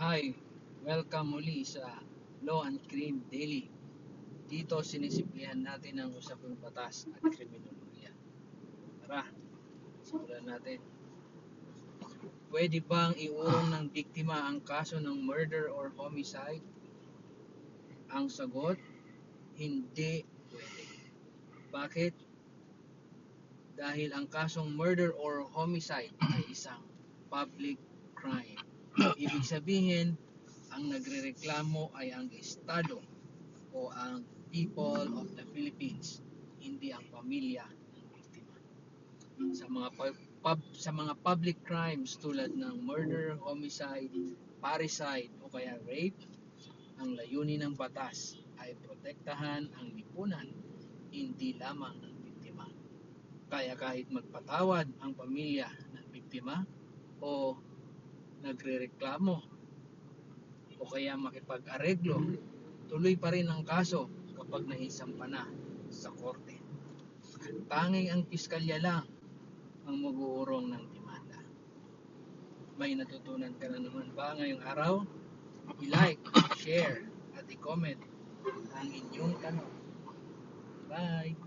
Hi, welcome muli sa Law and Crime Daily. Dito sinisimplihan natin ang usaping batas at kriminolohiya. Tara, simulan natin. Pwede bang iurong ng biktima ang kaso ng murder or homicide? Ang sagot, hindi pwede. Bakit? Dahil ang kasong murder or homicide ay isang public crime. Ibig sabihin, ang nagrereklamo ay ang Estado o ang people of the Philippines, hindi ang pamilya ng biktima. Sa mga public crimes tulad ng murder, homicide, parricide o kaya rape, ang layunin ng batas ay protektahan ang lipunan, hindi lamang ng biktima. Kaya kahit magpatawad ang pamilya ng biktima o nagrereklamo o kaya makipag-areglo, tuloy pa rin ang kaso kapag naisampa na sa korte. Tanging ang piskalya lang ang mag-uurong ng demanda. May natutunan ka na naman ba ngayong araw? I-like, share, at i-comment ang inyong tanong. Bye!